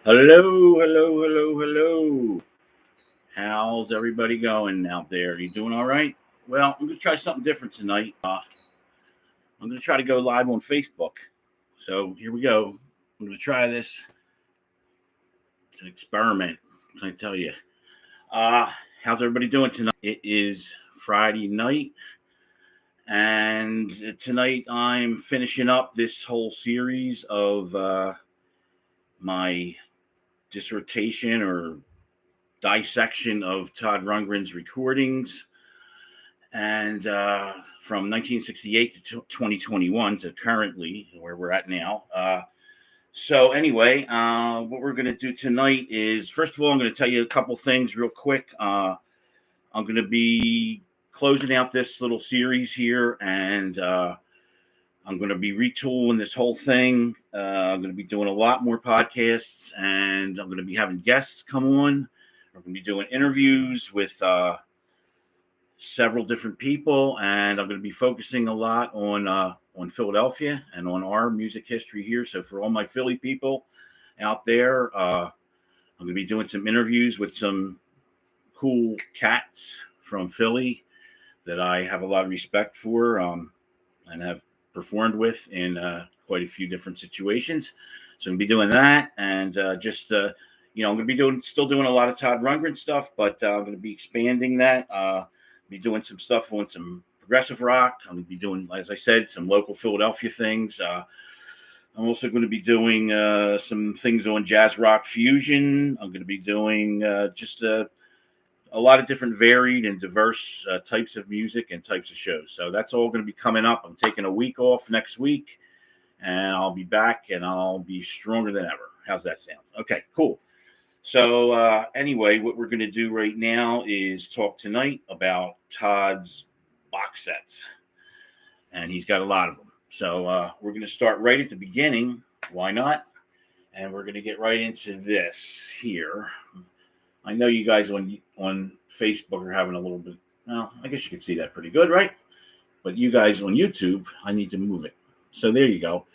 Hello, hello, hello, hello. How's everybody going out there? You doing all right? Well, I'm going to try something different tonight. I'm going to try to go live on Facebook. So here we go. I'm going to try this. It's an experiment, can I tell you? How's everybody doing tonight? It is Friday night. And tonight I'm finishing up this whole series of my dissertation or dissection of Todd Rundgren's recordings, and from 1968 to 2021 to currently where we're at now. So anyway, what we're going to do tonight is, first of all, I'm going to tell you a couple things real quick. I'm going to be closing out this little series here, and I'm going to be retooling this whole thing. I'm going to be doing a lot more podcasts, and I'm going to be having guests come on. We're going to be doing interviews with several different people, and I'm going to be focusing a lot on Philadelphia and on our music history here. So for all my Philly people out there, I'm going to be doing some interviews with some cool cats from Philly that I have a lot of respect for and have performed with in quite a few different situations. So I'm going to be doing that, and I'm going to be still doing a lot of Todd Rundgren stuff, but I'm going to be expanding that. Be doing some stuff on some progressive rock. I'm going to be doing, as I said, some local Philadelphia things. I'm also going to be doing some things on jazz rock fusion. I'm going to be doing just a lot of different varied and diverse types of music and types of shows. So that's all going to be coming up. I'm taking a week off next week, and I'll be back, and I'll be stronger than ever. How's that sound? Okay, cool. So anyway, what we're going to do right now is talk tonight about Todd's box sets. And he's got a lot of them. So we're going to start right at the beginning. Why not? And we're going to get right into this here. I know you guys on Facebook are having a little bit, well, I guess you can see that pretty good, right? But you guys on YouTube, I need to move it. So there you go.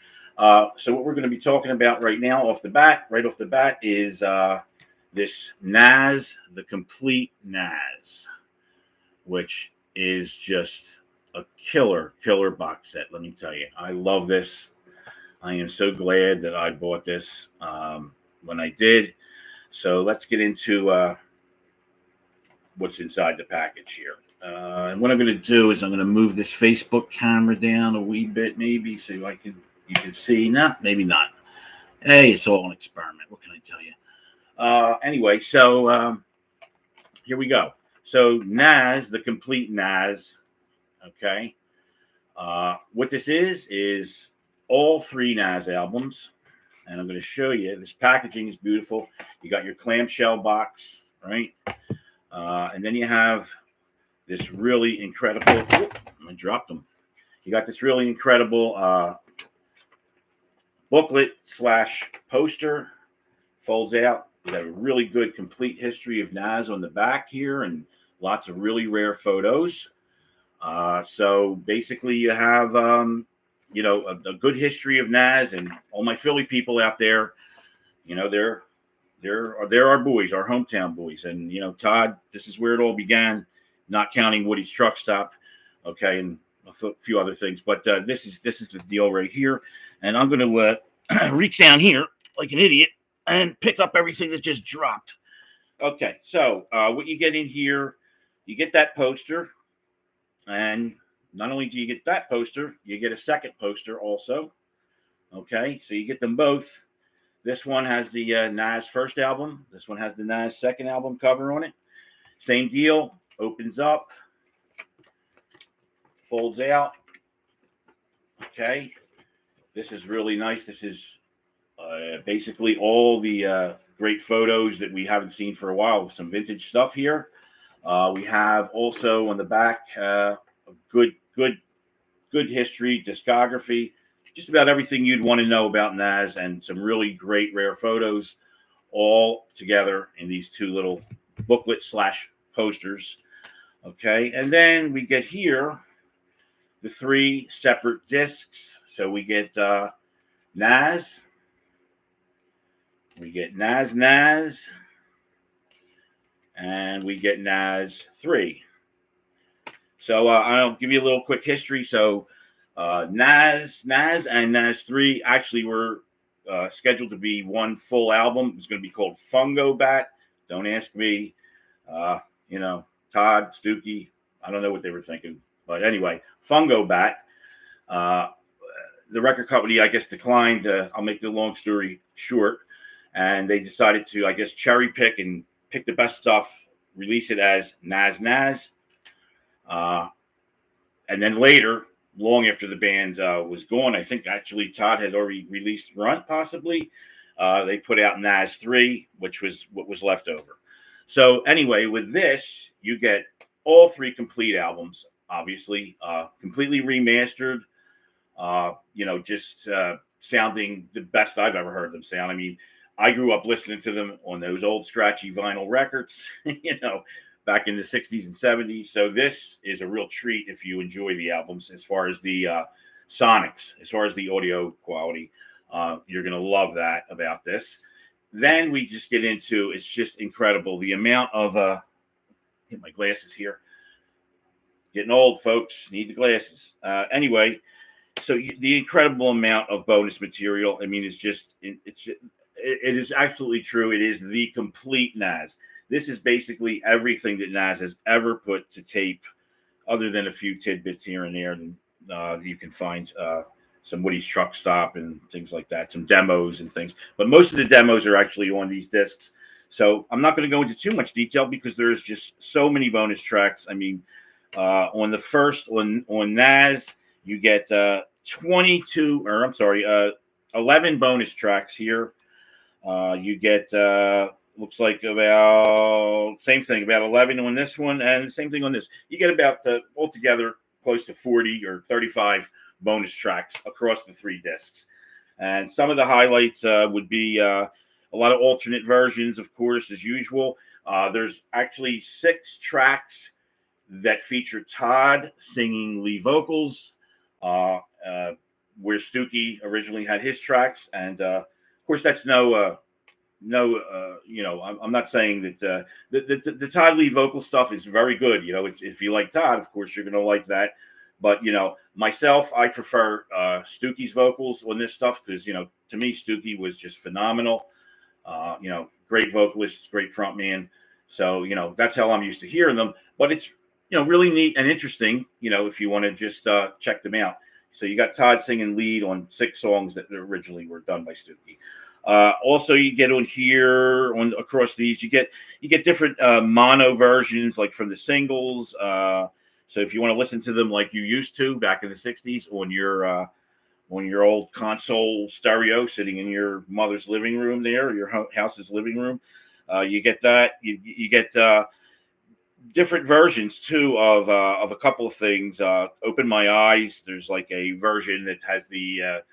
So what we're going to be talking about right now right off the bat is this Nazz, the complete Nazz, which is just a killer box set. Let me tell you, I love this. I am so glad that I bought this when I did. So let's get into what's inside the package here. And what I'm going to do is I'm going to move this Facebook camera down a wee bit, maybe, so you can see. Nah, maybe not. Hey, it's all an experiment. What can I tell you? Anyway, so here we go. So Nazz, the complete Nazz. Okay. What this is all three Nazz albums. And I'm going to show you. This packaging is beautiful. You got your clamshell box, right? And then you have this really incredible. I dropped them. You got this really incredible booklet / poster. Folds out. You got a really good complete history of Nazz on the back here, and lots of really rare photos. So basically, you have a good history of Nazz, and all my Philly people out there, they're our boys, our hometown boys, and Todd, this is where it all began, not counting Woody's Truck Stop, okay, and a few other things, but this is the deal right here, and I'm going to reach down here like an idiot and pick up everything that just dropped. Okay, so what you get in here, you get that poster, and not only do you get that poster, you get a second poster also. Okay, so you get them both. This one has the Nazz first album. This one has the Nazz second album cover on it. Same deal. Opens up, folds out. Okay, this is really nice. This is basically all the great photos that we haven't seen for a while. Some vintage stuff here. We have also on the back a good history, discography, just about everything you'd want to know about Nazz, and some really great rare photos all together in these two little booklet / posters. Okay, and then we get here the three separate discs. So we get Nazz, We get Nazz, and we get Nazz 3. So I'll give you a little quick history. So Nazz and Nazz 3 actually were scheduled to be one full album. It was going to be called Fungo Bat. Don't ask me. Todd, Stookie, I don't know what they were thinking. But anyway, Fungo Bat. The record company, I guess, declined. I'll make the long story short. And they decided to, I guess, cherry pick and pick the best stuff, release it as Nazz. And then later, long after the band was gone, I think actually Todd had already released Grunt, possibly. They put out Nazz 3, which was what was left over. So anyway, with this, you get all 3 complete albums, obviously, completely remastered, just sounding the best I've ever heard them sound. I mean, I grew up listening to them on those old scratchy vinyl records, back in the 60s and 70s. So this is a real treat if you enjoy the albums as far as the sonics, as far as the audio quality. You're going to love that about this. Then we just get into, it's just incredible. The amount of, get my glasses here. Getting old, folks, need the glasses. Anyway, so the incredible amount of bonus material. I mean, it is absolutely true. It is the complete Nazz. This is basically everything that Nazz has ever put to tape, other than a few tidbits here and there. And you can find some Woody's Truck Stop and things like that, some demos and things. But most of the demos are actually on these discs. So I'm not going to go into too much detail because there's just so many bonus tracks. I mean, on the first, on Nazz, you get 11 bonus tracks here. You get looks like about same thing, about 11 on this one, and the same thing on this. You get about altogether close to 40 or 35 bonus tracks across the 3 discs. And some of the highlights would be a lot of alternate versions, of course, as usual. There's actually 6 tracks that feature Todd singing lead vocals, where Stookie originally had his tracks. And of course, that's I'm not saying that the Todd lead vocal stuff is very good. If you like Todd, of course, you're going to like that. But, myself, I prefer Stookie's vocals on this stuff because, to me, Stookie was just phenomenal. Great vocalist, great front man. So, that's how I'm used to hearing them. But it's, really neat and interesting, if you want to just check them out. So you got Todd singing lead on 6 songs that originally were done by Stookie. Also, you get on here across these, you get different mono versions, like from the singles. So if you want to listen to them like you used to back in the 60s on your old console stereo sitting in your mother's living room there, or your house's living room, you get that. You get different versions too of a couple of things. Open My Eyes. There's like a version that has the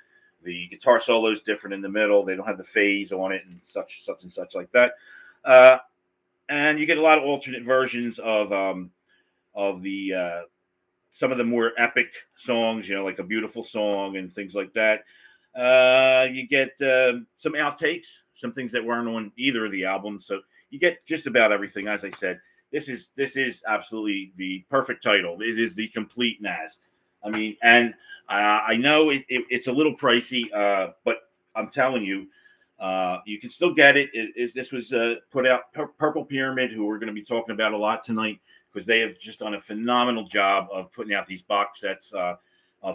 guitar solo is different in the middle. They don't have the phase on it and such and such like that. And you get a lot of alternate versions of the some of the more epic songs, like A Beautiful Song and things like that. You get some outtakes, some things that weren't on either of the albums. So you get just about everything. As I said, this is absolutely the perfect title. It is the complete Nazz. I mean, and I know it's a little pricey, but I'm telling you, you can still get it. This was put out Purple Pyramid, who we're going to be talking about a lot tonight, because they have just done a phenomenal job of putting out these box sets of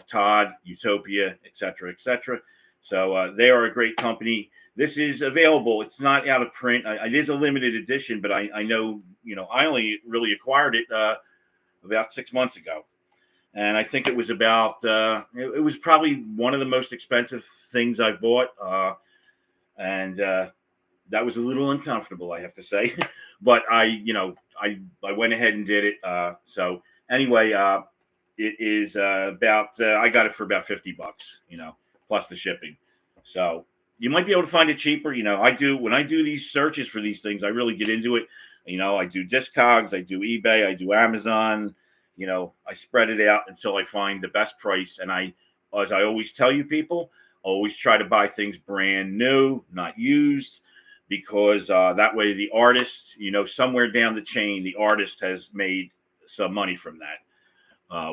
Todd, Utopia, etc., etc. So they are a great company. This is available. It's not out of print. It is a limited edition, but I know, I only really acquired it about 6 months ago. And I think it was about, it was probably one of the most expensive things I've bought. And that was a little uncomfortable, I have to say. But I went ahead and did it. So anyway, it is about, I got it for about $50, plus the shipping. So you might be able to find it cheaper. When I do these searches for these things, I really get into it. I do Discogs, I do eBay, I do Amazon. I spread it out until I find the best price. And as I always tell you people, always try to buy things brand new, not used. because that way the artist, somewhere down the chain, the artist has made some money from that.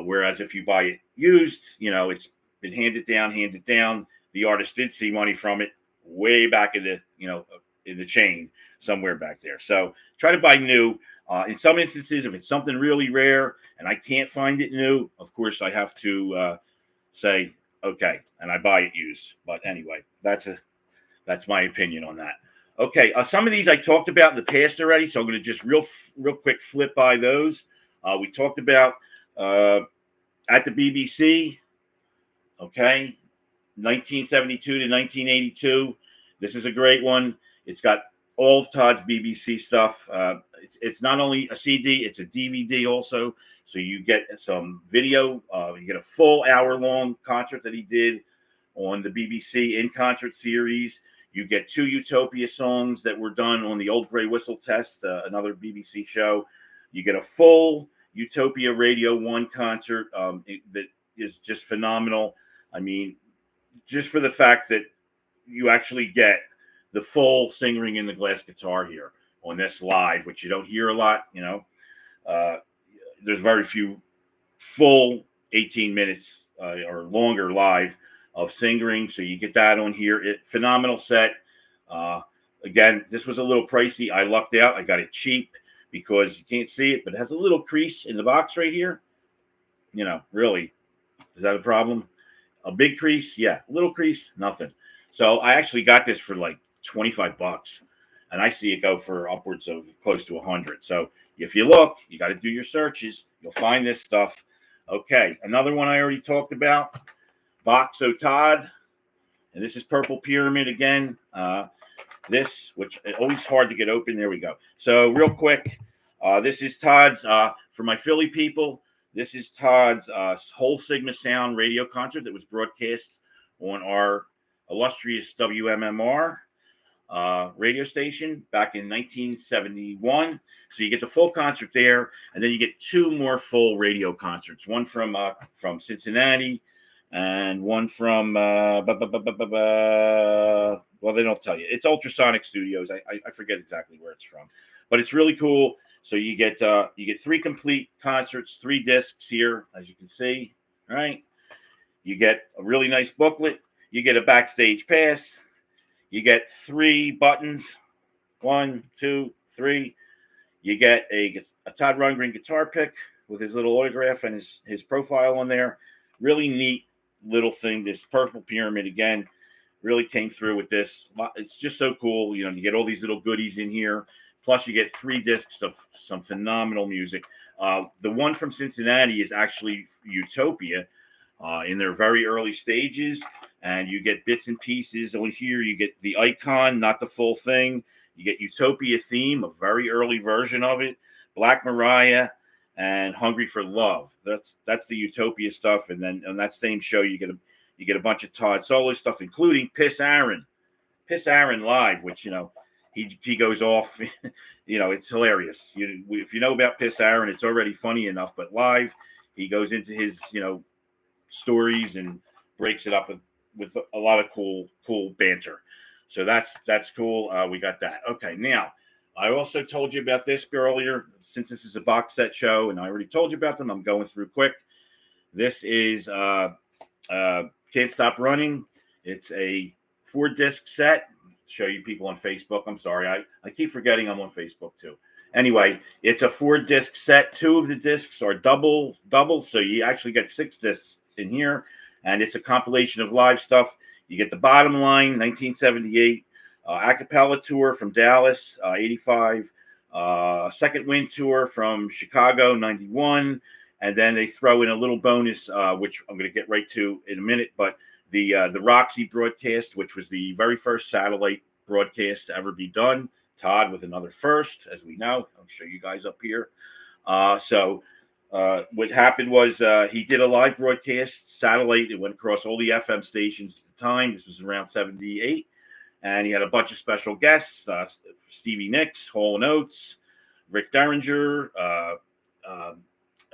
Whereas if you buy it used, it's been handed down. The artist did see money from it way back in the chain somewhere back there. So try to buy new. In some instances, if it's something really rare and I can't find it new, of course I have to say okay, and I buy it used. But anyway, that's my opinion on that. Okay, some of these I talked about in the past already, so I'm going to just real quick flip by those. We talked about at the BBC. Okay, 1972 to 1982. This is a great one. It's got all of Todd's BBC stuff. It's not only a CD, it's a DVD also. So you get some video. You get a full hour-long concert that he did on the BBC in concert series. You get 2 Utopia songs that were done on the Old Grey Whistle Test, another BBC show. You get a full Utopia Radio 1 concert that is just phenomenal. I mean, just for the fact that you actually get the full Sing Ring in the Glass guitar here on this live, which you don't hear a lot, there's very few full 18 minutes or longer live of Sing Ring. So you get that on here. Phenomenal set. Again, this was a little pricey. I lucked out. I got it cheap because you can't see it, but it has a little crease in the box right here. Really, is that a problem? A big crease? Yeah. A little crease? Nothing. So I actually got this for like $25, and I see it go for upwards of close to 100. So if you look, you got to do your searches. You'll find this stuff. Okay. Another one I already talked about, Boxo Todd. And this is Purple Pyramid again. This, which is always hard to get open. There we go. So real quick, this is Todd's, for my Philly people, this is Todd's Whole Sigma Sound radio concert that was broadcast on our illustrious WMMR radio station back in 1971. So you get the full concert there, and then you get 2 more full radio concerts. One from Cincinnati, and one from well, they don't tell you. It's Ultrasonic Studios. I forget exactly where it's from, but it's really cool. So you get 3 complete concerts, 3 discs here, as you can see. Right? You get a really nice booklet. You get a backstage pass. You get 3 buttons. 1, 2, 3. You get a Todd Rundgren guitar pick with his little autograph and his profile on there. Really neat little thing. This Purple Pyramid again really came through with this. It's just so cool. You get all these little goodies in here. Plus, you get 3 discs of some phenomenal music. The one from Cincinnati is actually Utopia in their very early stages. And you get bits and pieces on here. You get the icon, not the full thing. You get Utopia theme, a very early version of it. Black Mariah and Hungry for Love. That's the Utopia stuff. And then on that same show, you get a bunch of Todd solo stuff, including Piss Aaron live, which he goes off. It's hilarious. If you know about Piss Aaron, it's already funny enough. But live, he goes into his stories and breaks it up with a lot of cool banter. So that's cool. We got that. Okay, now I also told you about this earlier. Since this is a box set show, and I already told you about them, I'm going through quick. This is Can't Stop Running. It's a 4-disc set. Show you people on Facebook. I'm sorry, I keep forgetting I'm on Facebook too. Anyway, it's a 4-disc set. 2 of the discs are double, so you actually get 6 discs in here. And it's a compilation of live stuff. You get the Bottom Line, 1978, Acapella Tour from Dallas, 85, Second Wind Tour from Chicago, 91, and then they throw in a little bonus, which I'm going to get right to in a minute, but the Roxy Broadcast, which was the very first satellite broadcast to ever be done. Todd with another first, as we know. I'll show you guys up here. What happened was he did a live broadcast, satellite. It went across all the FM stations at the time. This was around 78. And he had a bunch of special guests, Stevie Nicks, Hall & Oates, Rick Derringer,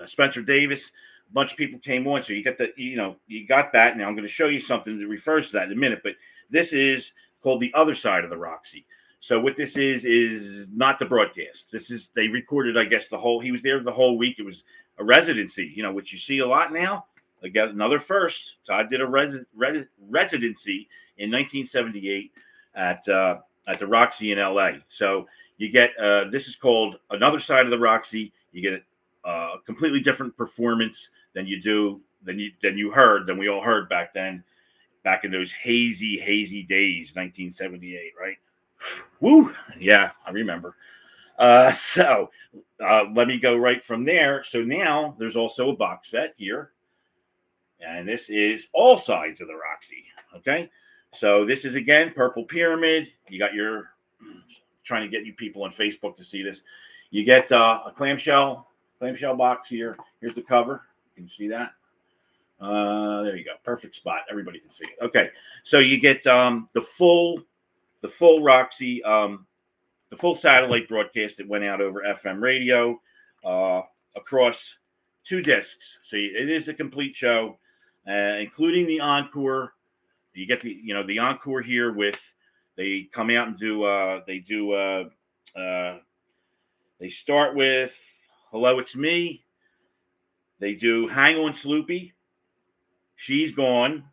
Spencer Davis. A bunch of people came on. So you got you got that. Now I'm going to show you something that refers to that in a minute. But this is called The Other Side of the Roxy. So what this is not the broadcast. They recorded, I guess, he was there the whole week. It was a residency, which you see a lot now. I got another first. Todd did a residency in 1978 at the Roxy in LA. So you get this is called Another Side of the Roxy. You get a completely different performance than we all heard back then, back in those hazy days, 1978, right? Woo! Yeah, I remember. So let me go right from there. So now there's also a box set here. And this is All Sides of the Roxy. Okay. So this is, again, Purple Pyramid. You got trying to get you people on Facebook to see this. You get a clamshell box here. Here's the cover. Can you see that? There you go. Perfect spot. Everybody can see it. Okay. So you get the full Roxy, the full satellite broadcast that went out over FM radio across 2 discs. So it is the complete show. Including the Encore. You get the Encore here they come out and they start with Hello, It's Me. They do Hang On Sloopy, She's Gone,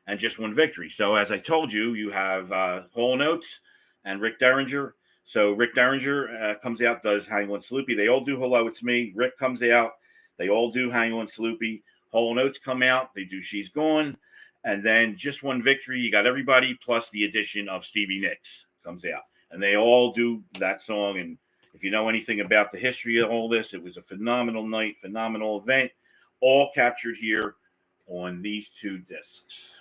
and Just One Victory. So as I told you, you have Hall & Oates and Rick Derringer. So Rick Derringer comes out, does Hang On Sloopy. They all do Hello, It's Me. Rick comes out. They all do Hang On Sloopy. Hall & Oates come out, they do She's Gone, and then Just One Victory. You got everybody plus the addition of Stevie Nicks comes out, and they all do that song. And if you know anything about the history of all this, it was a phenomenal night, phenomenal event, all captured here on these 2 discs.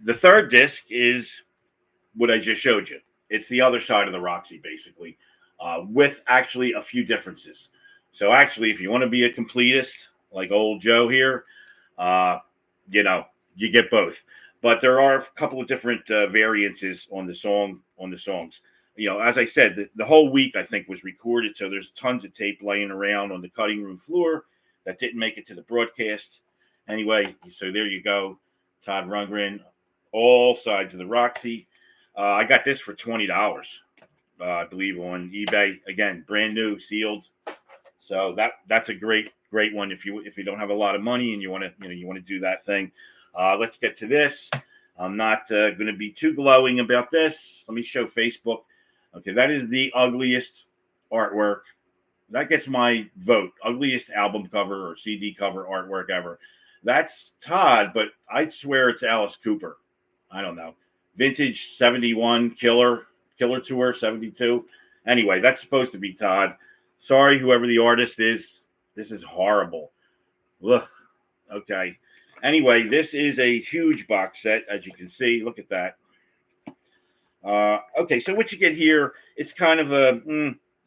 The third disc is what I just showed you. It's the other side of the Roxy, basically, with actually a few differences. So actually, if you want to be a completist, like old Joe here, you get both. But there are a couple of different variances on the songs. As I said, the whole week I think was recorded, so there's tons of tape laying around on the cutting room floor that didn't make it to the broadcast. Anyway, so there you go, Todd Rundgren, All Sides of the Roxy. I got this for $20, I believe, on eBay. Again, brand new, sealed. So that's a great one if you don't have a lot of money and you want to do that thing. Let's get to this. I'm not going to be too glowing about this. Let me show Facebook. Okay, that is the ugliest artwork. That gets my vote. Ugliest album cover or CD cover artwork ever. That's Todd, but I'd swear it's Alice Cooper. I don't know. Vintage 71 Killer Tour 72. Anyway, that's supposed to be Todd. Sorry, whoever the artist is. This is horrible. Ugh. Okay. Anyway, this is a huge box set, as you can see. Look at that. Okay, so what you get here, it's kind of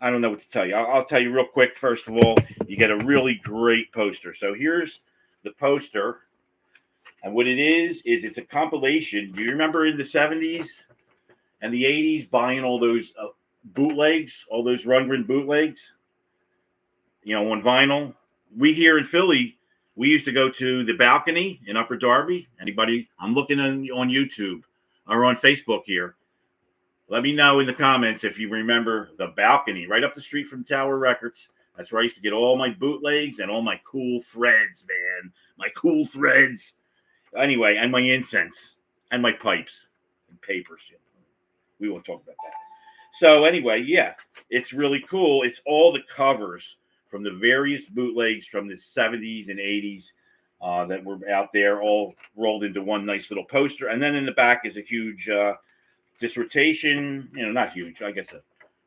I don't know what to tell you. I'll tell you real quick. First of all, you get a really great poster. So here's the poster. And what it is it's a compilation. Do you remember in the 70s and the 80s buying all those bootlegs, all those Rundgren bootlegs? On vinyl. We here in Philly, we used to go to the Balcony in Upper Darby. Anybody? I'm looking on YouTube or on Facebook here. Let me know in the comments if you remember the Balcony right up the street from Tower Records. That's where I used to get all my bootlegs and all my cool threads, man. My cool threads. Anyway, and my incense and my pipes and papers. We won't talk about that. So anyway, yeah, it's really cool. It's all the covers from the various bootlegs from the 70s and 80s that were out there, all rolled into one nice little poster. And then in the back is a huge dissertation, not huge, I guess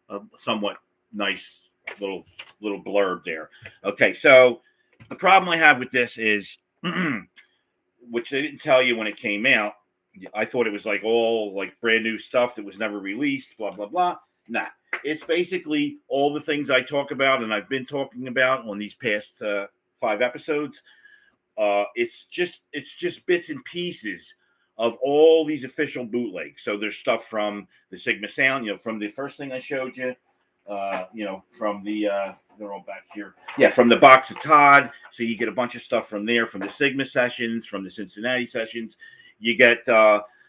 a somewhat nice little blurb there. Okay, so the problem I have with this is, which they didn't tell you when it came out, I thought it was like all like brand new stuff that was never released, blah, blah, blah. Nah. It's basically all the things I talk about and I've been talking about on these past 5 episodes. It's just bits and pieces of all these official bootlegs. So there's stuff from the Sigma Sound, from the first thing I showed you, from the they're all back here. Yeah, from the box of Todd. So you get a bunch of stuff from there, from the Sigma sessions, from the Cincinnati sessions. You get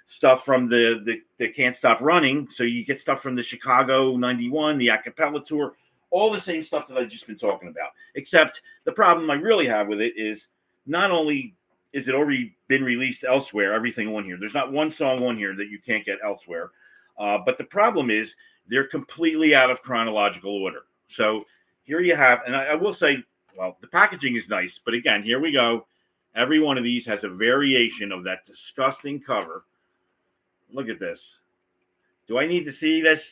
stuff from the Can't Stop Running. So you get stuff from the Chicago 91, the acapella tour, all the same stuff that I've just been talking about. Except the problem I really have with it is not only is it already been released elsewhere, everything on here. There's not one song on here that you can't get elsewhere. But the problem is they're completely out of chronological order. So here you have, and I will say, well, the packaging is nice, but again, here we go. Every one of these has a variation of that disgusting cover. Look at this. Do I need to see this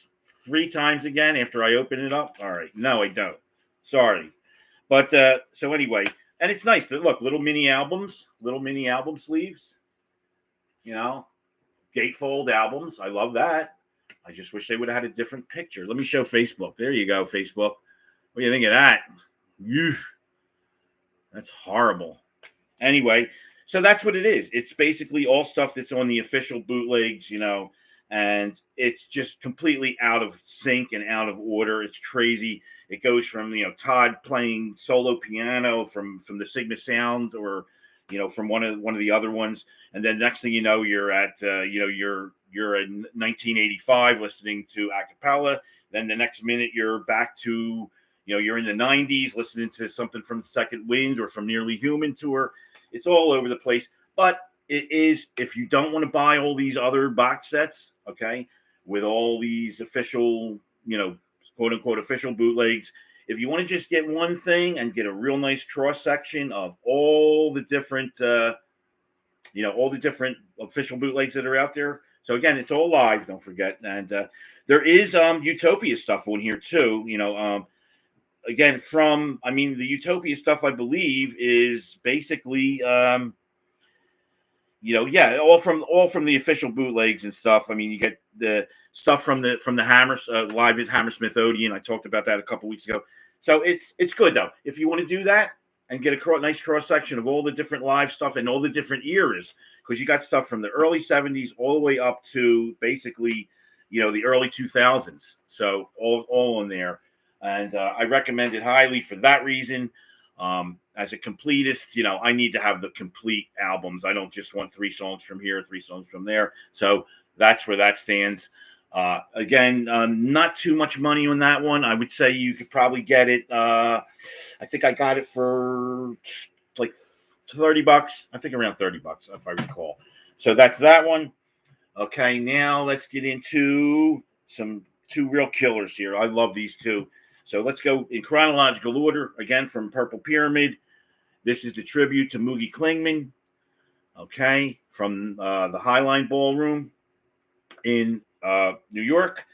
3 times again after I open it up? All right. No, I don't. Sorry. But so anyway, and it's nice that look, little mini album sleeves, you know, gatefold albums. I love that. I just wish they would have had a different picture. Let me show Facebook. There you go, Facebook. What do you think of that? Ew. That's horrible. Anyway, so that's what it is. It's basically all stuff that's on the official bootlegs, you know, and it's just completely out of sync and out of order. It's crazy. It goes from, you know, Todd playing solo piano from the Sigma Sound, or, you know, from one of the other ones, and then next thing you know, you're at you know, you're in 1985 listening to a cappella. Then the next minute you're back to, you know, you're in the 90s listening to something from Second Wind or from Nearly Human tour. It's all over the place. But it is, if you don't want to buy all these other box sets, okay, with all these official, you know, quote unquote official bootlegs, if you want to just get one thing and get a real nice cross section of all the different, you know, all the different official bootlegs that are out there. So again, it's all live, don't forget. And there is Utopia stuff on here too, you know. Again, I mean, the Utopia stuff, I believe, is basically, you know, yeah, all from the official bootlegs and stuff. I mean, you get the stuff from the live at Hammersmith Odeon. I talked about that a couple weeks ago. So it's good though. If you want to do that and get a nice cross section of all the different live stuff and all the different eras, because you got stuff from the early 70s all the way up to basically, you know, the early 2000s. So all in there. And I recommend it highly for that reason. As a completist, you know, I need to have the complete albums. I don't just want 3 songs from here, 3 songs from there. So that's where that stands. Again, not too much money on that one. I would say you could probably get it. I think I got it for like $30. I think around $30, if I recall. So that's that one. Okay, now let's get into 2 real killers here. I love these 2. So let's go in chronological order. Again, from Purple Pyramid. This is the tribute to Moogie Klingman. Okay, from the Highline Ballroom in New York,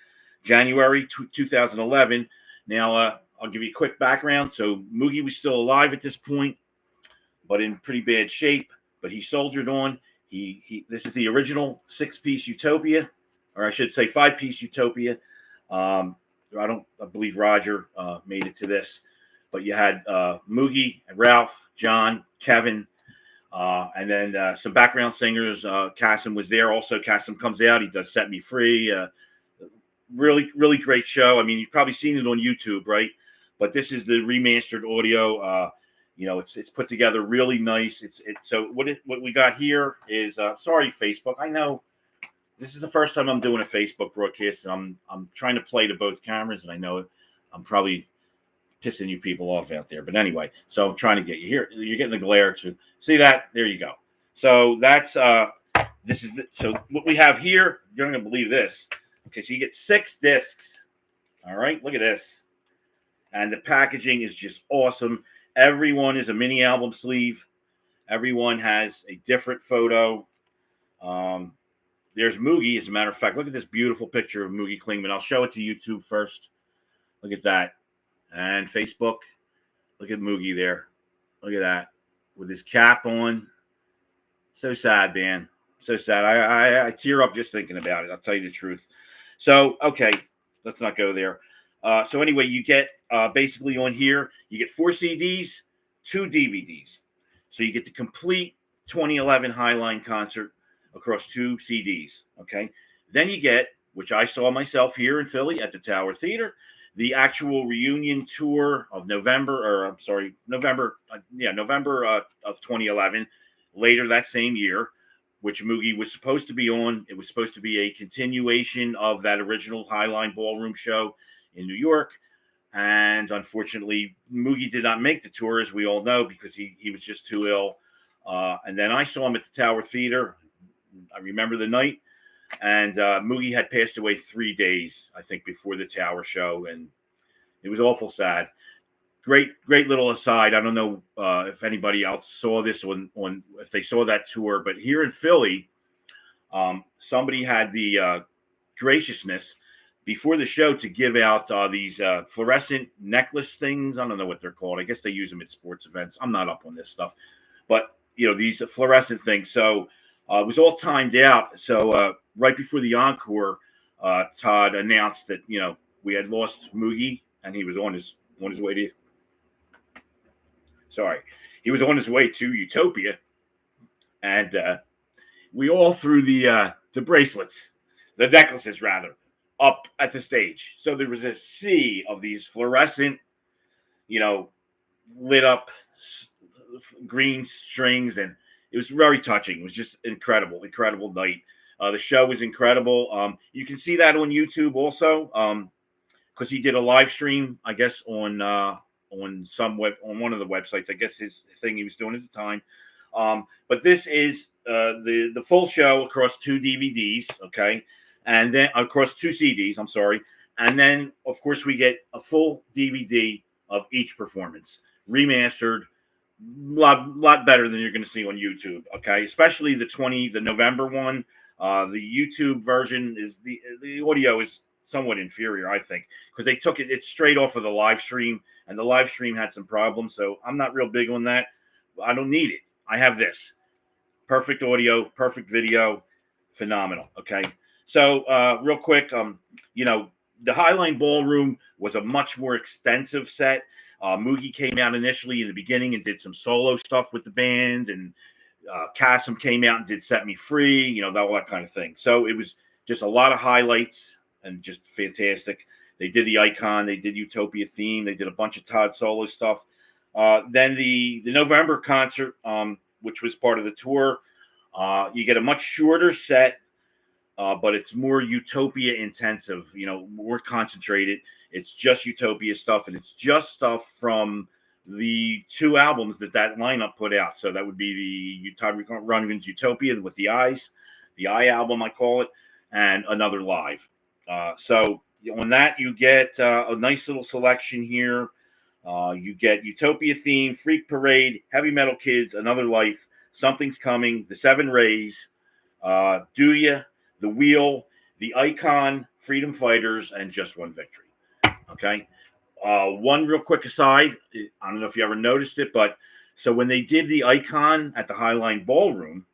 January 2011. Now, I'll give you a quick background. So Moogie was still alive at this point, but in pretty bad shape. But he soldiered on. This is the original 6-piece Utopia, or I should say 5-piece Utopia. I believe Roger made it to this, but you had Moogie, Ralph, John, Kevin, and then some background singers. Kasem was there. Also, Kasem comes out. He does Set Me Free. Really, really great show. I mean, you've probably seen it on YouTube, right? But this is the remastered audio. You know, it's put together really nice. So what we got here is sorry, Facebook. I know this is the first time I'm doing a Facebook broadcast, and I'm trying to play to both cameras, and I know I'm probably pissing you people off out there. But anyway, so I'm trying to get you here. You're getting the glare to see that. There you go. So that's so what we have here. You're not gonna believe this. Okay, so you get 6 discs. All right, look at this, and the packaging is just awesome. Everyone is a mini album sleeve. Everyone has a different photo. There's Moogie, as a matter of fact. Look at this beautiful picture of Moogie Klingman. I'll show it to YouTube first. Look at that. And Facebook. Look at Moogie there. Look at that. With his cap on. So sad, man. So sad. I tear up just thinking about it. I'll tell you the truth. So, okay. Let's not go there. So anyway, you get basically on here, you get 4 CDs, 2 DVDs. So you get the complete 2011 Highline concert across 2 CDs, okay? Then you get, which I saw myself here in Philly at the Tower Theater, the actual reunion tour of November of 2011, later that same year, which Moogie was supposed to be on. It was supposed to be a continuation of that original Highline Ballroom show in New York. And unfortunately, Moogie did not make the tour, as we all know, because he was just too ill. And then I saw him at the Tower Theater. I remember the night. And Moogie had passed away 3 days, I think, before the Tower show. And it was awful sad. Great little aside. I don't know if anybody else saw this on if they saw that tour. But here in Philly, somebody had the graciousness before the show to give out these fluorescent necklace things. I don't know what they're called. I guess they use them at sports events. I'm not up on this stuff. But, these fluorescent things. So it was all timed out. So right before the Encore, Todd announced that, we had lost Moogie and he was on his way to... Sorry. He was on his way to Utopia. And we all threw the bracelets, the necklaces rather, up at the stage. So there was a sea of these fluorescent, lit up green strings, and it was very touching. It was just incredible night. The show was incredible. You can see that on YouTube also, because he did a live stream, I guess, on one of the websites. I guess his thing he was doing at the time. But this is the full show across 2 DVDs, okay, and then across 2 CDs. I'm sorry, and then of course we get a full DVD of each performance, remastered. Lot better than you're going to see on YouTube, okay? Especially the November one. The YouTube version is the audio is somewhat inferior, I think, because they took it's straight off of the live stream, and the live stream had some problems. So I'm not real big on that. I don't need it. I have this perfect audio, perfect video, phenomenal. Okay, so real quick, the Highline Ballroom was a much more extensive set. Moogie came out initially in the beginning and did some solo stuff with the band, and Kasim came out and did Set Me Free, all that kind of thing. So it was just a lot of highlights and just fantastic. They did the Icon, they did Utopia theme, they did a bunch of Todd solo stuff. Then the November concert, which was part of the tour, you get a much shorter set, but it's more Utopia intensive, more concentrated. It's just Utopia stuff, and it's just stuff from the 2 albums that lineup put out. So that would be the Todd Rundgren's Utopia with the Eyes, the Eye album, I call it, and Another Live. So on that, you get a nice little selection here. You get Utopia theme, Freak Parade, Heavy Metal Kids, Another Life, Something's Coming, The 7 Rays, Do Ya, The Wheel, The Icon, Freedom Fighters, and Just One Victory. Okay. One real quick aside. I don't know if you ever noticed it, but so when they did the Icon at the Highline Ballroom,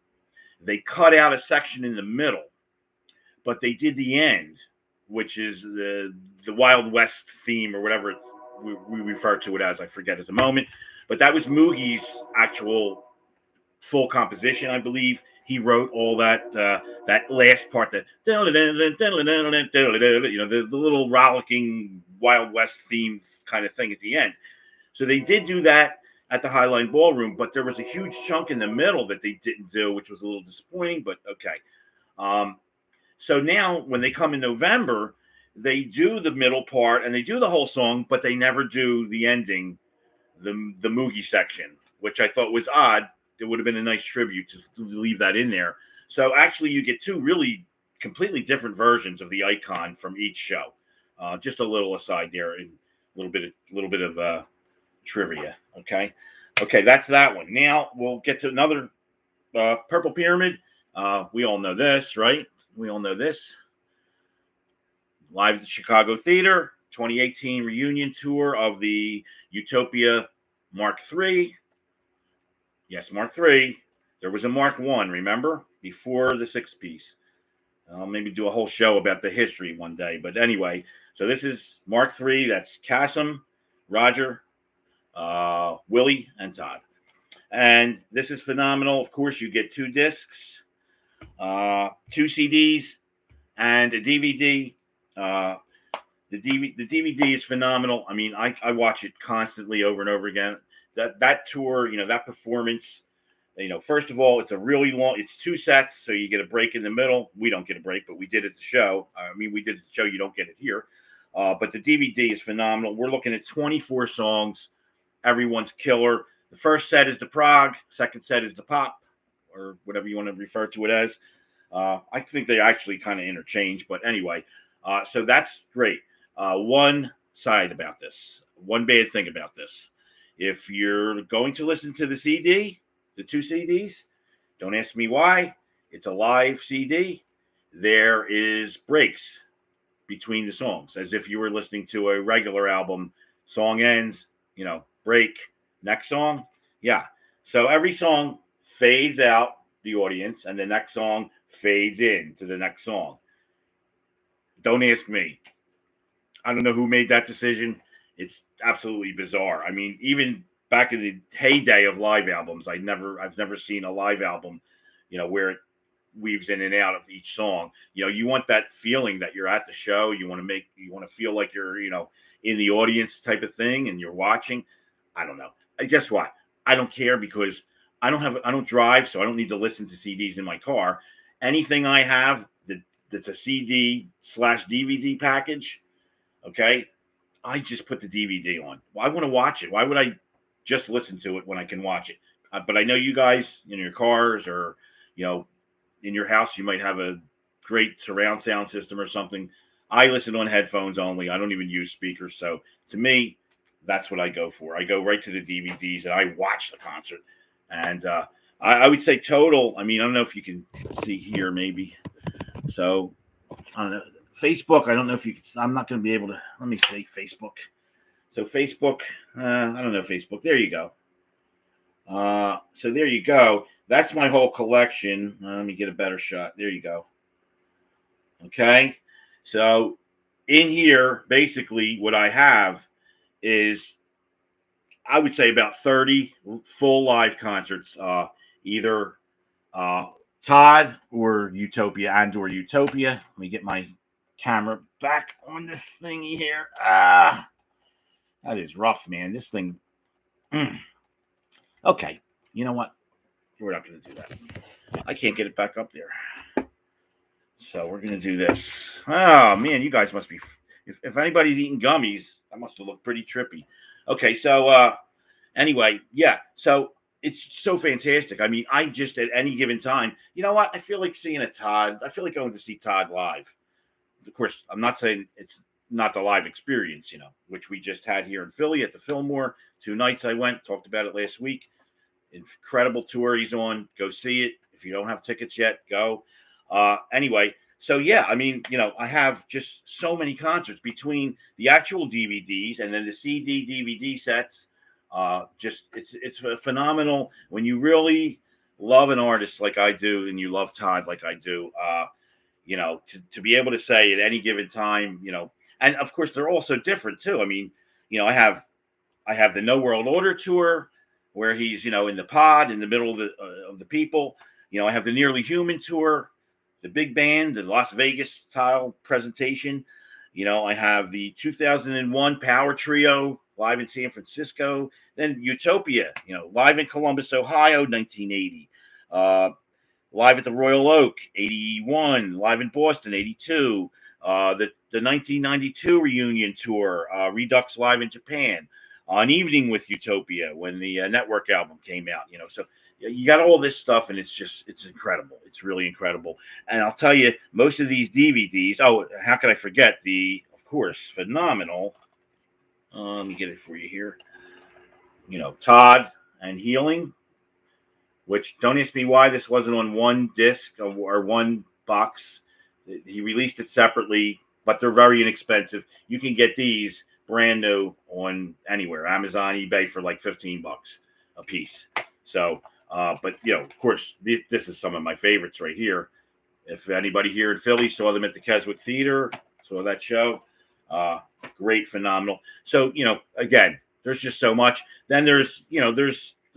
they cut out a section in the middle, but they did the end, which is the Wild West theme or whatever we refer to it as. I forget at the moment, but that was Moogie's actual full composition, I believe. He wrote all that last part, the little rollicking Wild West theme kind of thing at the end. So they did do that at the Highline Ballroom, but there was a huge chunk in the middle that they didn't do, which was a little disappointing, but okay. So now when they come in November, they do the middle part and they do the whole song, but they never do the ending, the Moogie section, which I thought was odd. It would have been a nice tribute to leave that in there. So actually you get 2 really completely different versions of the Icon from each show. Just a little aside there, and a little bit of trivia. Okay, that's that one. Now we'll get to another Purple Pyramid. We all know this, right? We all know this. Live at the Chicago Theater, 2018 reunion tour of the Utopia Mark III. Yes, Mark III. There was a Mark I, remember? Before the 6-piece. I'll maybe do a whole show about the history one day. But anyway, so this is Mark III. That's Kasim, Roger, Willie, and Todd. And this is phenomenal. Of course, you get 2 discs, 2 CDs, and a DVD. The DVD is phenomenal. I mean, I watch it constantly over and over again. That tour, that performance, First of all, it's a really long, it's 2 sets, so you get a break in the middle. We don't get a break, but we did at the show. We did at the show. You don't get it here. But the DVD is phenomenal. We're looking at 24 songs. Everyone's killer. The first set is the prog. Second set is the pop, or whatever you want to refer to it as. I think they actually kind of interchange, but anyway. So that's great. One side about this, one bad thing about this. If you're going to listen to the CD, the 2 CDs, don't ask me why. It's a live CD. There is breaks between the songs, as if you were listening to a regular album. Song ends, break, next song. Yeah. So every song fades out the audience, and the next song fades in to the next song. Don't ask me. I don't know who made that decision. It's absolutely bizarre. I mean, even back in the heyday of live albums, I've never seen a live album, where it weaves in and out of each song. You want that feeling that you're at the show. You want to feel like you're, in the audience type of thing, and you're watching. I don't know. Guess what? I don't care, because I don't drive, so I don't need to listen to CDs in my car. Anything I have that's a CD/DVD package, okay, I just put the DVD on. Well, I want to watch it. Why would I just listen to it when I can watch it? But I know you guys in your cars, or in your house, you might have a great surround sound system or something. I listen on headphones only. I don't even use speakers. So to me, that's what I go for. I go right to the DVDs and I watch the concert. And I would say total. I don't know if you can see here, maybe. So I don't know. Facebook, I don't know if you can. I'm not going to be able to. Let me see Facebook. So Facebook, I don't know Facebook. There you go. So there you go. That's my whole collection. Let me get a better shot. There you go. Okay. So in here, basically what I have is, I would say, about 30 full live concerts, either Todd or Utopia or Utopia. Let me get my camera back on this thingy here. That is rough, man. This thing. Okay. You know what? We're not going to do that. I can't get it back up there. So we're going to do this. Oh, man, you guys must be... If anybody's eating gummies, that must have looked pretty trippy. Okay, so anyway, yeah. So it's so fantastic. I just, at any given time, you know what? I feel like seeing a Todd. I feel like going to see Todd live. Of course, I'm not saying it's not the live experience, which we just had here in Philly at the Fillmore. 2 nights I went, talked about it last week. Incredible tour he's on. Go see it. If you don't have tickets yet, go. Anyway, so yeah, I have just so many concerts between the actual DVDs and then the CD DVD sets. It's phenomenal when you really love an artist like I do, and you love Todd like I do. To be able to say at any given time, and of course they're also different too. I have the No World Order tour, where he's, in the pod, in the middle of the people. I have the Nearly Human tour, the big band, the Las Vegas style presentation. I have the 2001 Power Trio live in San Francisco. Then Utopia, live in Columbus, Ohio, 1980. Live at the Royal Oak, 81. Live in Boston, 82. The 1992 reunion tour, Redux live in Japan. An Evening with Utopia, when the Network album came out. So you got all this stuff, and it's incredible. It's really incredible. And I'll tell you, most of these DVDs, how could I forget of course, phenomenal. Let me get it for you here. Todd and Healing, which, don't ask me why this wasn't on one disc or one box. He released it separately, but they're very inexpensive. You can get these brand new on anywhere, Amazon, eBay, for like $15 a piece. So, but of course, this is some of my favorites right here. If anybody here in Philly saw them at the Keswick Theater, saw that show, great, phenomenal. So, again, there's just so much. Then there's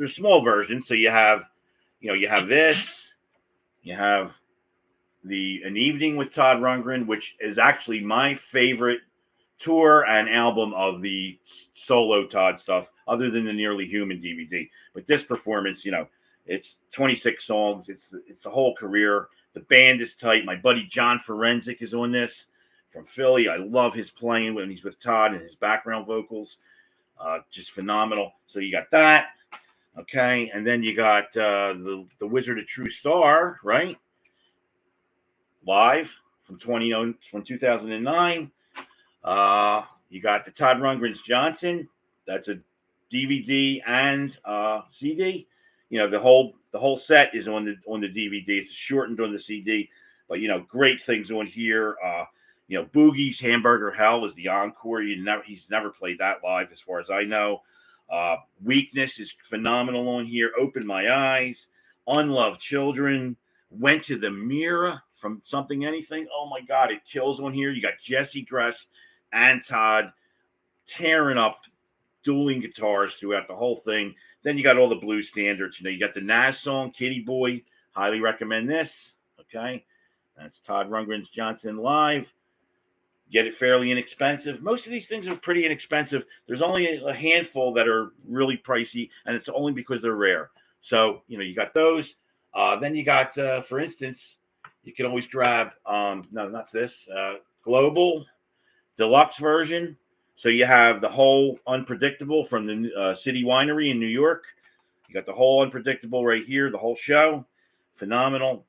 small versions. So you have this, you have An Evening with Todd Rundgren, which is actually my favorite tour and album of the solo Todd stuff, other than the Nearly Human DVD. But this performance, It's 26 songs. It's the whole career. The band is tight. My buddy John Forensic is on this from Philly. I love his playing when he's with Todd and his background vocals. Just phenomenal. So you got that. Okay. And then you got the Wizard of True Star, right? Live from 2009. You got the Todd Rundgren's Johnson. That's a DVD and CD. You know, the whole set is on the DVD. It's shortened on the CD, but you know, great things on here. You know, Boogie's Hamburger Hell is the encore. He's never played that live, as far as I know. Weakness is phenomenal on here. Open My Eyes, Unloved Children, Went to the Mirror from Something Anything. Oh my God, it kills on here. You got Jesse Gress and Todd tearing up dueling guitars throughout the whole thing. Then you got all the blues standards. You know, you got the Nazz song, Kitty Boy. Highly recommend this. Okay. That's Todd Rundgren's Johnson live. Get it fairly inexpensive. Most of these things are pretty inexpensive. There's only a handful that are really pricey, and it's only because they're rare. So, you know, you got those. Then you got, for instance, you can always grab, no, not this, Global Deluxe version. So you have the whole Unpredictable from the City Winery in New York. You got the whole Unpredictable right here, the whole show. Phenomenal.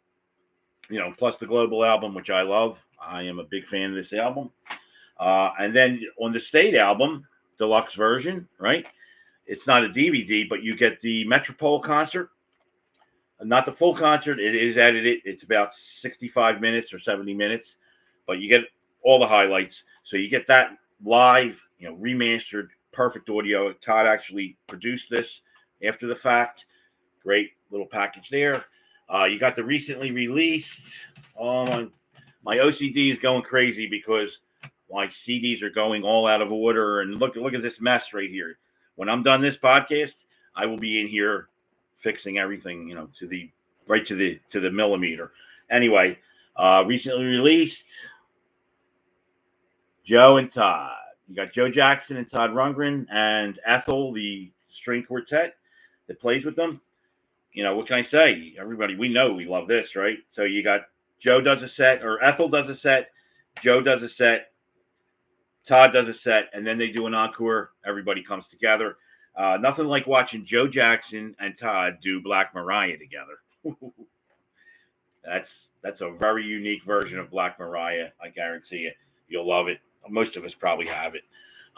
You know, plus the Global album, which I love. I am a big fan of this album. And then on the State album, deluxe version, right? It's not a DVD, but you get the Metropole concert. Not the full concert. It is edited. It's about 65 minutes or 70 minutes, but you get all the highlights. So you get that live, you know, remastered, perfect audio. Todd actually produced this after the fact. Great little package there. You got the recently released. Oh, my OCD is going crazy because my CDs are going all out of order. And look at this mess right here. When I'm done this podcast, I will be in here fixing everything, you know, to the millimeter. Anyway, recently released Joe and Todd. You got Joe Jackson and Todd Rundgren and Ethel, the string quartet that plays with them. You know, what can I say? Everybody, we know we love this, right? So you got Joe does a set, or Ethel does a set, Joe does a set, Todd does a set, and then they do an encore. Everybody comes together. Nothing like watching Joe Jackson and Todd do Black Mariah together. That's a very unique version of Black Mariah. I guarantee it. You'll love it. Most of us probably have it.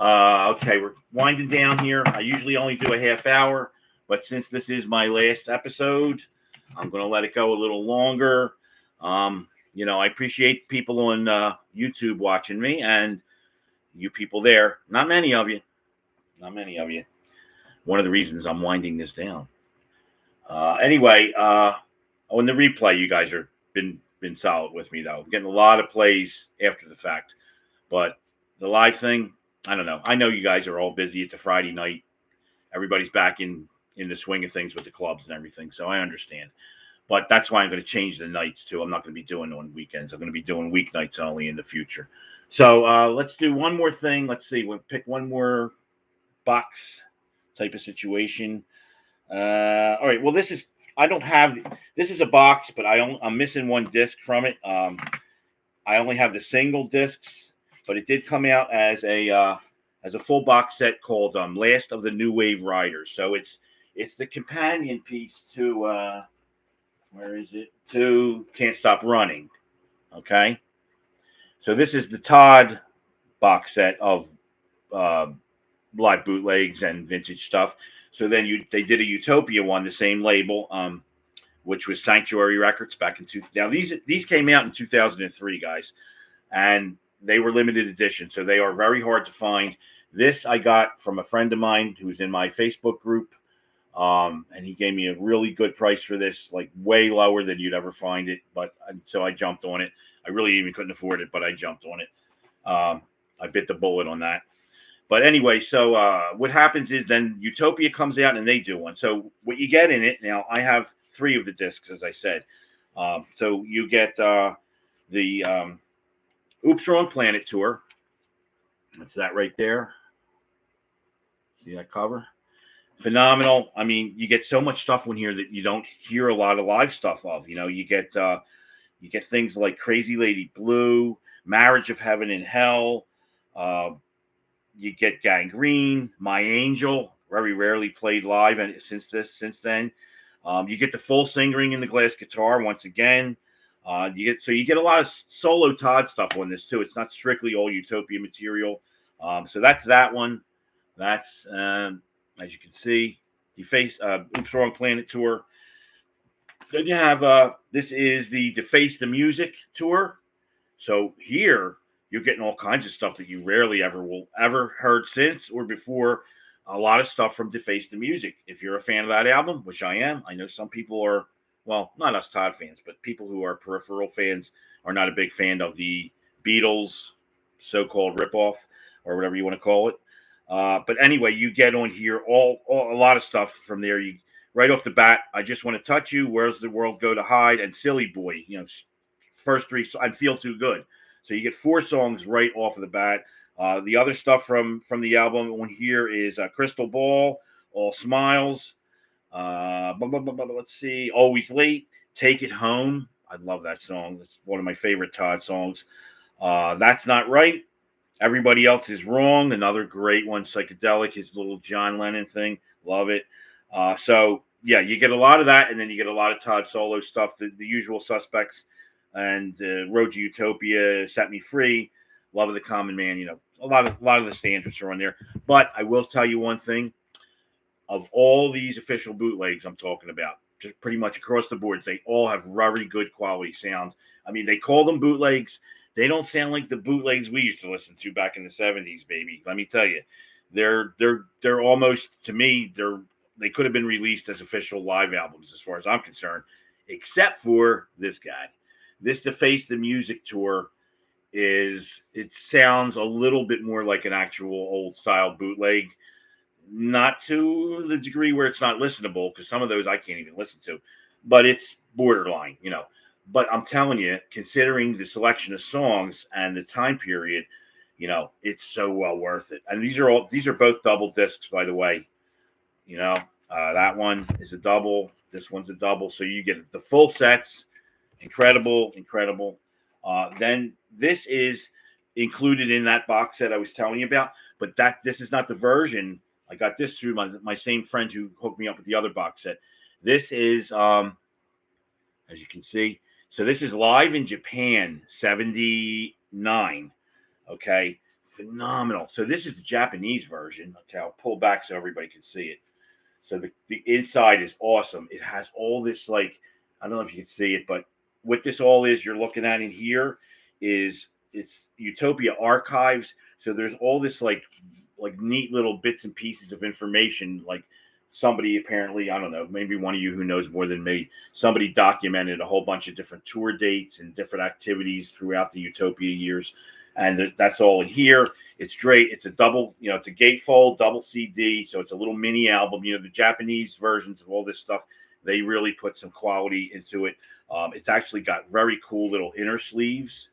Okay, we're winding down here. I usually only do a half hour, but since this is my last episode, I'm going to let it go a little longer. You know, I appreciate people on YouTube watching me, and you people there. Not many of you. Not many of you. One of the reasons I'm winding this down. Anyway, on the replay, you guys are been solid with me, though. I'm getting a lot of plays after the fact. But the live thing, I don't know. I know you guys are all busy. It's a Friday night. Everybody's back in the swing of things with the clubs and everything, so I understand. But that's why I'm going to change the nights, too. I'm not going to be doing it on weekends. I'm going to be doing weeknights only in the future. So let's do one more thing. Let's see. We'll pick one more box type of situation. All right. Well, this is a box, but I'm missing one disc from it. I only have the single discs, but it did come out as a full box set called Last of the New Wave Riders. So it's the companion piece to where is it? To Can't Stop Running. Okay. So this is the Todd box set of live bootlegs and vintage stuff. So then they did a Utopia one, the same label, which was Sanctuary Records back in now these came out in 2003, guys, and they were limited edition, so they are very hard to find. This I got from a friend of mine who's in my Facebook group, and he gave me a really good price for this, like way lower than you'd ever find it. But so I jumped on it. I really even couldn't afford it, but I jumped on it. I bit the bullet on that. But anyway, so what happens is then Utopia comes out and they do one. So what you get in it, now I have 3 of the discs, as I said. So you get the Oops Wrong Planet tour. That's that right there. See that cover? phenomenal. I mean, you get so much stuff in here that you don't hear a lot of live stuff of. You get things like Crazy Lady Blue, Marriage of Heaven and Hell. Uh, you get Gangrene, My Angel, very rarely played live, and since then, you get the full singing in the glass guitar once again. You get a lot of solo Todd stuff on this too. It's not strictly all Utopia material. So that's that one. That's as you can see, Deface Oops Wrong Planet tour. Then you have this is the Deface the Music tour. So here you're getting all kinds of stuff that you rarely ever heard since or before. A lot of stuff from Deface the Music. If you're a fan of that album, which I am, I know some people are, well, not us Todd fans, but people who are peripheral fans are not a big fan of the Beatles so-called ripoff or whatever you want to call it. But anyway, you get on here a lot of stuff from there. You right off the bat, I Just Want to Touch You, Where's the World Go to Hide, and Silly Boy. First three, and Feel Too Good. So you get 4 songs right off of the bat. The other stuff from the album on here is Crystal Ball, All Smiles. Let's see, Always Late, Take It Home. I love that song. It's one of my favorite Todd songs. That's Not Right. Everybody Else Is Wrong. Another great one. Psychedelic, his little John Lennon thing. Love it. So yeah, you get a lot of that, and then you get a lot of Todd solo stuff. The Usual Suspects and Road to Utopia, Set Me Free, Love of the Common Man. A lot of the standards are on there. But I will tell you one thing: of all these official bootlegs I'm talking about, just pretty much across the board, they all have very good quality sound. I mean, they call them bootlegs. They don't sound like the bootlegs we used to listen to back in the 70s, baby. Let me tell you, they're almost, to me, they could have been released as official live albums as far as I'm concerned, except for this guy. This Deface the Music tour it sounds a little bit more like an actual old style bootleg, not to the degree where it's not listenable, because some of those I can't even listen to, but it's borderline. But I'm telling you, considering the selection of songs and the time period, it's so well worth it. And these are both double discs, by the way. That one is a double. This one's a double. So you get the full sets. Incredible. Then this is included in that box set I was telling you about. But this is not the version. I got this through my same friend who hooked me up with the other box set. This is, as you can see, so this is live in Japan, 79. Okay, phenomenal. So this is the Japanese version. Okay, I'll pull back so everybody can see it. So the inside is awesome. It has all this, like, I don't know if you can see it, but what this all is you're looking at in here is it's Utopia archives. So there's all this like neat little bits and pieces of information, like somebody apparently, I don't know, maybe one of you who knows more than me, somebody documented a whole bunch of different tour dates and different activities throughout the Utopia years. And that's all in here. It's great. It's a double, it's a gatefold, double CD. So it's a little mini album. The Japanese versions of all this stuff, they really put some quality into it. It's actually got very cool little inner sleeves.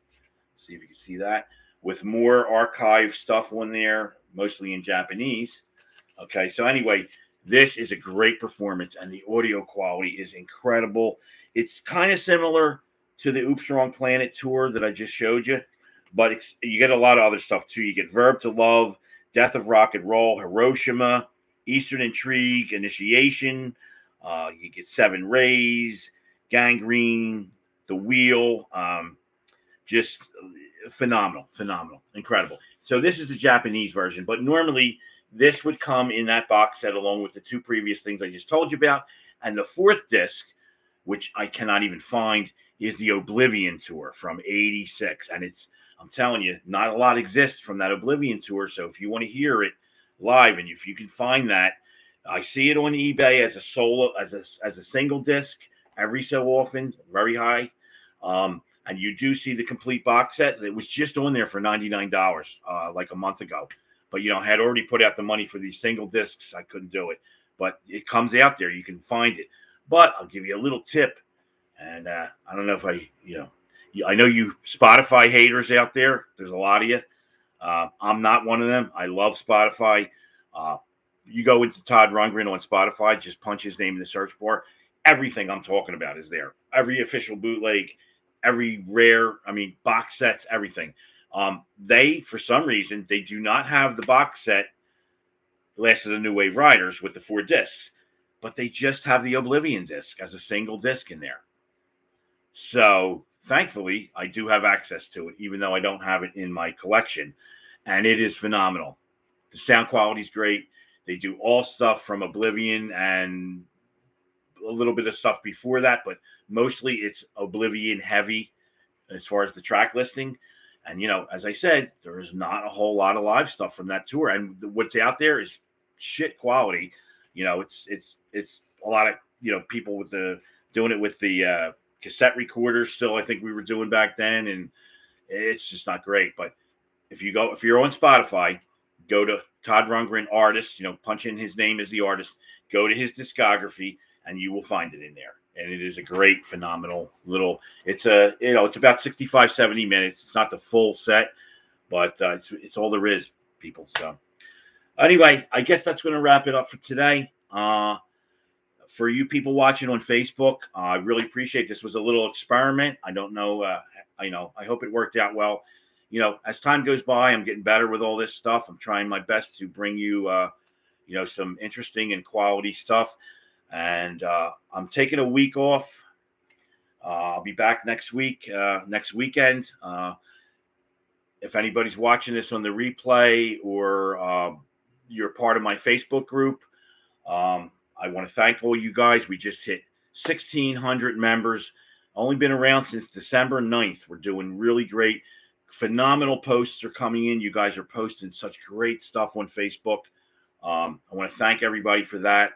See if you can see that, with more archive stuff on there, mostly in Japanese. Okay, so anyway, this is a great performance, and the audio quality is incredible. It's kind of similar to the Oops Wrong Planet tour that I just showed you, but you get a lot of other stuff too. You get Verb to Love, Death of Rock and Roll, Hiroshima, Eastern Intrigue, Initiation. You get Seven Rays, Gangrene, The Wheel. Just phenomenal, incredible. So this is the Japanese version, but normally this would come in that box set along with the 2 previous things I just told you about. And the 4th disc, which I cannot even find, is the Oblivion Tour from 86. And I'm telling you, not a lot exists from that Oblivion Tour. So if you want to hear it live, and if you can find that, I see it on eBay as a solo, as a single disc every so often, very high. And you do see the complete box set. It was just on there for $99 like a month ago. But, I had already put out the money for these single discs. I couldn't do it. But it comes out there. You can find it. But I'll give you a little tip. And I don't know if I know you Spotify haters out there. There's a lot of you. I'm not one of them. I love Spotify. you go into Todd Rundgren on Spotify, just punch his name in the search bar. Everything I'm talking about is there. Every official bootleg, every rare, box sets, everything. They, for some reason, they do not have the box set Last of the New Wave Riders with the 4 discs, but they just have the Oblivion disc as a single disc in there. So thankfully, I do have access to it, even though I don't have it in my collection, and it is phenomenal. The sound quality is great. They do all stuff from Oblivion and a little bit of stuff before that, but mostly it's Oblivion heavy as far as the track listing. And, as I said, there is not a whole lot of live stuff from that tour. And what's out there is shit quality. It's a lot of, people doing it with the cassette recorders still, I think we were doing back then. And it's just not great. But if you're on Spotify, go to Todd Rundgren artist, punch in his name as the artist, go to his discography, and you will find it in there. And it is a great, phenomenal little, it's about 65, 70 minutes. It's not the full set, but it's all there is, people. So anyway, I guess that's going to wrap it up for today. For you people watching on Facebook, I really appreciate this. Was a little experiment. I don't know. I hope it worked out well. As time goes by, I'm getting better with all this stuff. I'm trying my best to bring you, some interesting and quality stuff. And I'm taking a week off. I'll be back next weekend. If anybody's watching this on the replay or you're part of my Facebook group, I want to thank all you guys. We just hit 1,600 members. Only been around since December 9th. We're doing really great. Phenomenal posts are coming in. You guys are posting such great stuff on Facebook. I want to thank everybody for that.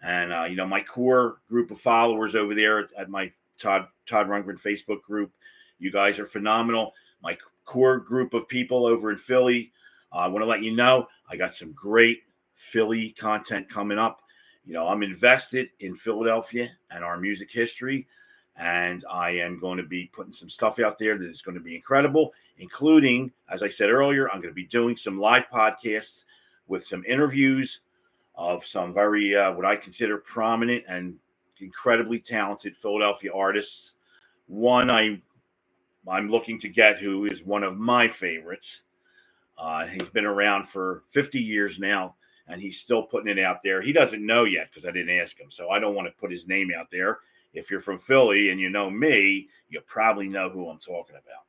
And, my core group of followers over there at my Todd Rundgren Facebook group, you guys are phenomenal. My core group of people over in Philly, I want to let you know, I got some great Philly content coming up. I'm invested in Philadelphia and our music history, and I am going to be putting some stuff out there that is going to be incredible, including, as I said earlier, I'm going to be doing some live podcasts with some interviews of some very, what I consider prominent and incredibly talented Philadelphia artists. One I'm looking to get, who is one of my favorites. He's been around for 50 years now, and he's still putting it out there. He doesn't know yet because I didn't ask him, so I don't want to put his name out there. If you're from Philly and you know me, you probably know who I'm talking about.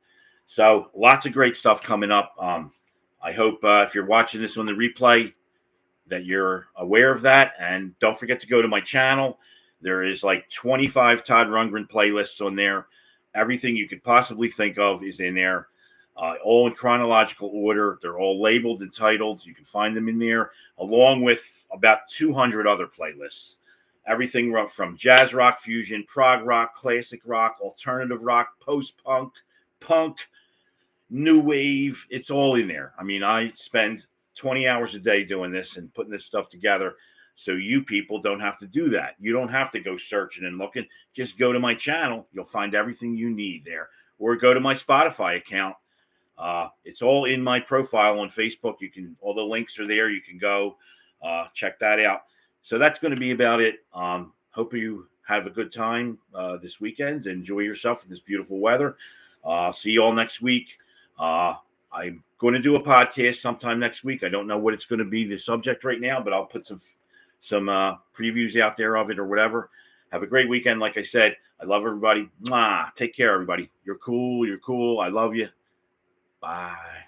So lots of great stuff coming up. I hope if you're watching this on the replay, that you're aware of that. And don't forget to go to my channel. There is like 25 Todd Rundgren playlists on there. Everything you could possibly think of is in there, all in chronological order. They're all labeled and titled. You can find them in there, along with about 200 other playlists. Everything from jazz rock fusion, prog rock, classic rock, alternative rock, post-punk, punk, new wave. It's all in there. I spend 20 hours a day doing this and putting this stuff together, so you people don't have to do that. You don't have to go searching and looking. Just go to my channel. You'll find everything you need there. Or go to my Spotify account. It's all in my profile on Facebook. All the links are there. You can go check that out. So that's going to be about it. Hope you have a good time this weekend. Enjoy yourself with this beautiful weather. See you all next week. I'm going to do a podcast sometime next week. I don't know what it's going to be, the subject right now, but I'll put some previews out there of it or whatever. Have a great weekend. Like I said, I love everybody. Mwah. Take care, everybody. You're cool. I love you. Bye.